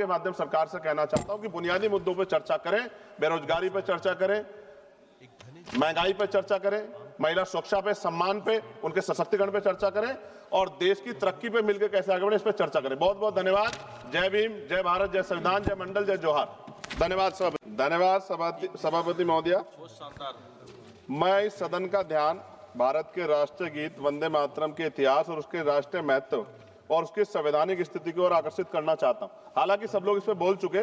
आपके माध्यम सरकार से कहना चाहता हूं कि बुनियादी मुद्दों पर चर्चा करें, बेरोजगारी पर चर्चा करें, महंगाई पर चर्चा करें, महिला सुरक्षा पे, सम्मान पे, उनके सशक्तिकरण पे चर्चा करें और देश की तरक्की पे मिलकर कैसे आगे बढ़े इस पर चर्चा करें। बहुत बहुत धन्यवाद। जय भीम, जय भारत, जय संविधान, जय मंडल, जय जोहार। धन्यवाद सभापति महोदय। मैं इस सदन का ध्यान भारत के राष्ट्रीय गीत वंदे मातरम के इतिहास और उसके राष्ट्रीय महत्व और उसकी संवैधानिक स्थिति की ओर आकर्षित करना चाहता हूं। हालांकि सब लोग इस पर बोल चुके,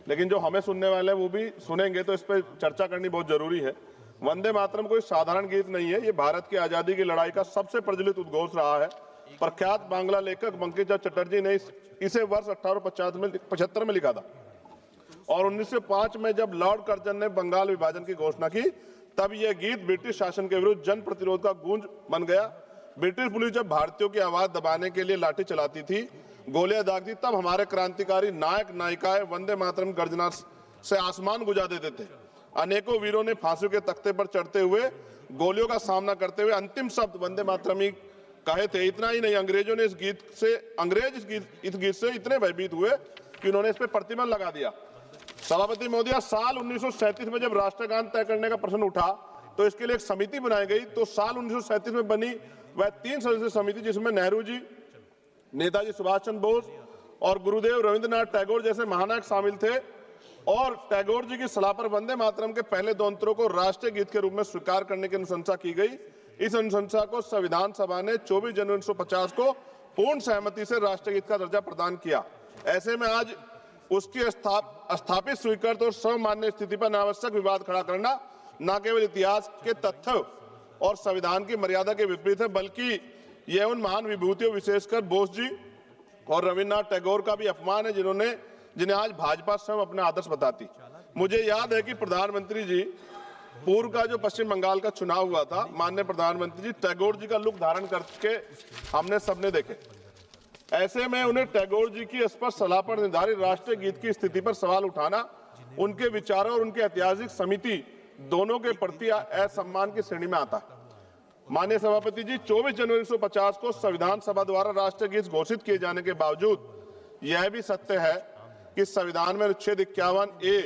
लेकिन जो हमें सुनने वाले हैं वो भी सुनेंगे, तो इस पर चर्चा करनी बहुत जरूरी है। वंदे मातरम कोई साधारण गीत नहीं है, ये भारत की आजादी की लड़ाई का सबसे प्रचलित उद्घोष रहा है। प्रख्यात बांग्ला लेखक बंकिम चटर्जी ने इसे वर्ष 1875 में लिखा था और 1905 में जब लॉर्ड कर्जन ने बंगाल विभाजन की घोषणा की, तब यह गीत ब्रिटिश शासन के विरुद्ध जन प्रतिरोध का गूंज बन गया। ब्रिटिश पुलिस जब भारतीयों की आवाज दबाने के लिए लाठी चलाती थी, गोलियां दागती, तब हमारे क्रांतिकारी नायक नायिकाएं वंदे मातरम गर्जना से आसमान गुजा देते थे। अनेकों वीरों ने फांसी के तख्ते पर चढ़ते हुए गोलियों का सामना करते हुए अंतिम शब्द वंदे मातरम ही कहे थे। इतना ही नहीं, अंग्रेजों ने इस गीत से इतने भयभीत हुए कि उन्होंने इस पर प्रतिबंध लगा दिया। सभापति महोदय, साल 1937 में जब राष्ट्रगान तय करने का प्रश्न उठा तो इसके लिए एक समिति बनाई गई। तो साल 1937 में बनी वह 3 सदस्यीय समिति, जिसमें नेहरू जी, नेताजी सुभाष चंद्र बोस और गुरुदेव रविंद्रनाथ टैगोर जैसे महानायक शामिल थे और टैगोर जी की सलाह पर वंदे मातरम के पहले 2 अंतरों को राष्ट्रीय गीत के रूप में स्वीकार करने की अनुशंसा की गई। इस अनुशंसा को संविधान सभा ने 24 जनवरी 1950 को पूर्ण सहमति से राष्ट्रीय गीत का दर्जा प्रदान किया। ऐसे में आज उसकी स्थापित, स्वीकृत और सर्वमान्य स्थिति पर अनावश्यक विवाद खड़ा करना न केवल इतिहास के तथ्य और संविधान की मर्यादा के विपरीत है, बल्कि यह उन महान विभूतियों, विशेषकर बोस जी और रविन्द्रनाथ टैगोर का भी अपमान है जिन्हें आज भाजपा स्वयं अपना आदर्श बताती। मुझे याद है कि प्रधानमंत्री जी, पूर्व का जो पश्चिम बंगाल का चुनाव हुआ था, माननीय प्रधानमंत्री जी टैगोर जी का लुक धारण करके हमने सबने देखे। ऐसे में उन्हें टैगोर जी की स्पष्ट सलाह पर निर्धारित राष्ट्रीय गीत की स्थिति पर सवाल उठाना उनके विचारों और उनके ऐतिहासिक समिति दोनों के प्रति असम्मान की श्रेणी में आता है। माननीय सभापति जी, 24 जनवरी 1950 को संविधान सभा द्वारा राष्ट्रीय गीत घोषित किए जाने के बावजूद यह भी सत्य है कि संविधान में अनुच्छेद 51A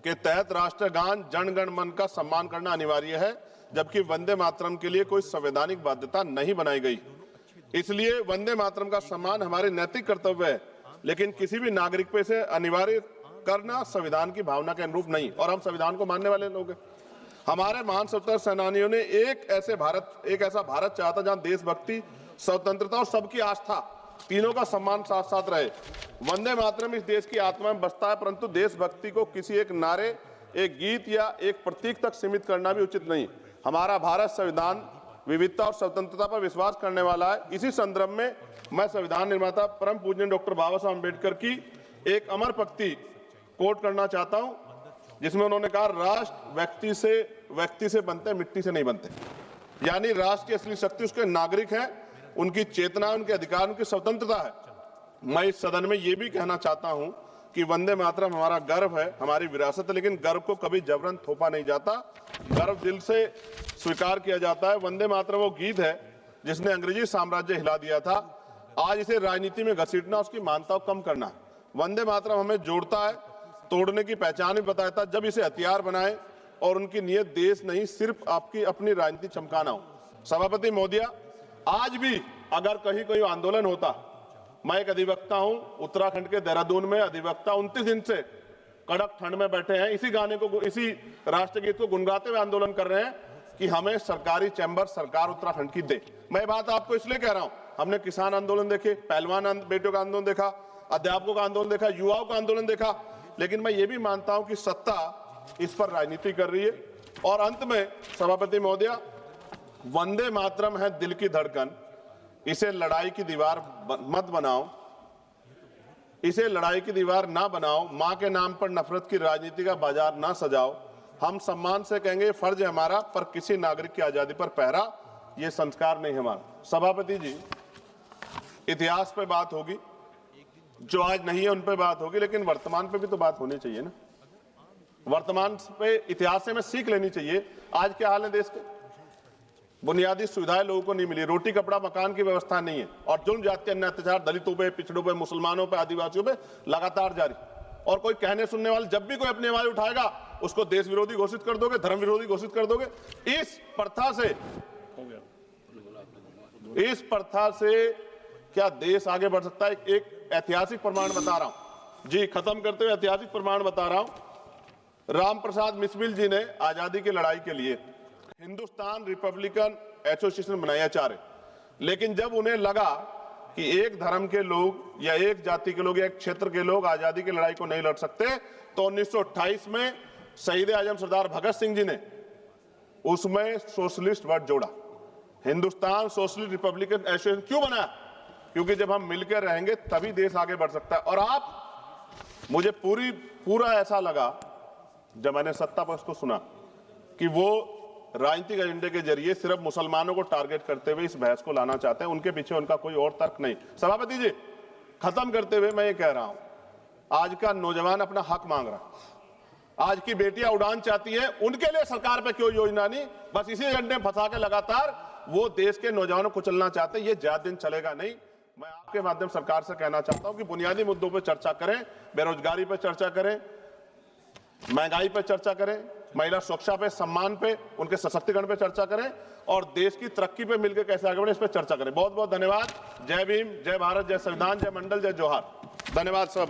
के तहत राष्ट्रगान जन गण मन का सम्मान करना अनिवार्य है, जबकि वंदे मातरम के लिए कोई संवैधानिक बाध्यता नहीं बनाई गई। इसलिए वंदे मातरम का सम्मान हमारे नैतिक कर्तव्य है, लेकिन किसी भी नागरिक पे इसे अनिवार्य करना संविधान की भावना के अनुरूप नहीं, और हम संविधान को मानने वाले लोग हैं। हमारे महान स्वतंत्रता सेनानियों ने एक ऐसा भारत चाहता जहां देशभक्ति, स्वतंत्रता और सबकी आस्था तीनों का सम्मान साथ साथ रहे। वंदे मातरम इस देश की आत्मा में बसता है, परंतु देशभक्ति को किसी एक नारे, एक गीत या एक प्रतीक तक सीमित करना भी उचित नहीं। हमारा भारत संविधान विविधता और स्वतंत्रता पर विश्वास करने वाला है। इसी संदर्भ में मैं संविधान निर्माता परम पूज्य डॉक्टर बाबा साहब अम्बेडकर की एक अमर पंक्ति कोट करना चाहता हूं, जिसमें उन्होंने कहा, राष्ट्र व्यक्ति से बनते, मिट्टी से नहीं बनते। यानी राष्ट्र की असली शक्ति उसके नागरिक हैं, उनकी चेतना, उनके अधिकार, उनकी स्वतंत्रता है। मैं इस सदन में ये भी कहना चाहता हूं कि वंदे मातरम हमारा गर्व है, हमारी विरासत है, लेकिन गर्व को कभी जबरन थोपा नहीं जाता, गर्व दिल से स्वीकार किया जाता है। वंदे मातरम वो गीत है जिसने अंग्रेजी साम्राज्य हिला दिया था। आज इसे राजनीति में घसीटना, उसकी मान्यता को कम करना। वंदे मातरम हमें जोड़ता है, तोड़ने की पहचान भी बताता है। जब इसे हथियार बनाए और उनकी नीयत देश नहीं, सिर्फ आपकी अपनी राजनीति चमकाना हो। सभापति महोदय, आज भी अगर कहीं आंदोलन होता, मैं एक अधिवक्ता हूं, उत्तराखंड के देहरादून में अधिवक्ता 29 दिन से कड़क ठंड में बैठे हैं, इसी राष्ट्रगीत को गुनगुनाते हुए आंदोलन कर रहे हैं कि हमें सरकारी चैम्बर सरकार उत्तराखंड की दे। मैं बात आपको इसलिए कह रहा हूं, हमने किसान आंदोलन देखे, पहलवान बेटियों का आंदोलन देखा, अध्यापकों का आंदोलन देखा, युवाओं का आंदोलन देखा, लेकिन मैं ये भी मानता हूं कि सत्ता इस पर राजनीति कर रही है। और अंत में सभापति महोदय, वंदे मातरम है दिल की धड़कन, इसे लड़ाई की दीवार मत बनाओ, इसे लड़ाई की दीवार ना बनाओ, मां के नाम पर नफरत की राजनीति का बाजार ना सजाओ। हम सम्मान से कहेंगे, फर्ज है हमारा, पर किसी नागरिक की आजादी पर पहरा ये संस्कार नहीं हमारा। सभापति जी, इतिहास पे बात होगी, जो आज नहीं है उन पे बात होगी, लेकिन वर्तमान पे भी तो बात होनी चाहिए ना। वर्तमान पे इतिहास से हमें सीख लेनी चाहिए। आज क्या हाल है देश के, बुनियादी सुविधाएं लोगों को नहीं मिली, रोटी कपड़ा मकान की व्यवस्था नहीं है, और जुल्म जाति अन्य अत्याचार दलितों पे, पिछड़ों पे, मुसलमानों पे, आदिवासियों पे लगातार जारी। और कोई कहने सुनने वाले जब भी कोई अपनी आवाज उठाएगा उसको देश विरोधी घोषित कर दोगे, धर्म विरोधी घोषित कर दोगे। इस प्रथा से क्या देश आगे बढ़ सकता है? एक ऐतिहासिक प्रमाण बता रहा हूं जी, खत्म करते हुए ऐतिहासिक प्रमाण बता रहा हूं। राम प्रसाद मिसमिल जी ने आजादी की लड़ाई के लिए हिंदुस्तान रिपब्लिकन एसोसिएशन बनाया चाहे, लेकिन जब उन्हें लगा कि एक धर्म के लोग या एक जाति के लोग या एक क्षेत्र के लोग आजादी की लड़ाई को नहीं लड़ सकते, तो 1928 में शहीद आजम सरदार भगत सिंह जी ने उसमें सोशलिस्ट वर्ड जोड़ा। हिंदुस्तान सोशलिस्ट रिपब्लिकन एसोसिएशन क्यों बनाया? क्योंकि जब हम मिलकर रहेंगे तभी देश आगे बढ़ सकता है। और मुझे पूरा ऐसा लगा जब मैंने सत्ता पक्ष को सुना कि वो राजनीतिक एजेंडे के जरिए सिर्फ मुसलमानों को टारगेट करते हुए इस बहस को लाना चाहते हैं, उनके पीछे उनका कोई और तर्क नहीं। सभापति जी, खत्म करते हुए मैं ये कह रहा हूं, आज का नौजवान अपना हक मांग रहा है, आज की बेटियां उड़ान चाहती है, उनके लिए सरकार पे क्यों योजना नहीं? बस इसी एजेंडे में फंसा के लगातार वो देश के नौजवानों को चलना चाहते हैं। ये ज्यादा दिन चलेगा नहीं। मैं आपके माध्यम सरकार से कहना चाहता हूं कि बुनियादी मुद्दों पर चर्चा करें, बेरोजगारी पर चर्चा करें, महंगाई पर चर्चा करें, महिला सुरक्षा पे, सम्मान पे, उनके सशक्तिकरण पे चर्चा करें, और देश की तरक्की पे मिलकर कैसे आगे बढ़े इस पे चर्चा करें। बहुत बहुत धन्यवाद। जय भीम, जय भारत, जय संविधान, जय मंडल, जय जोहार। धन्यवाद सब।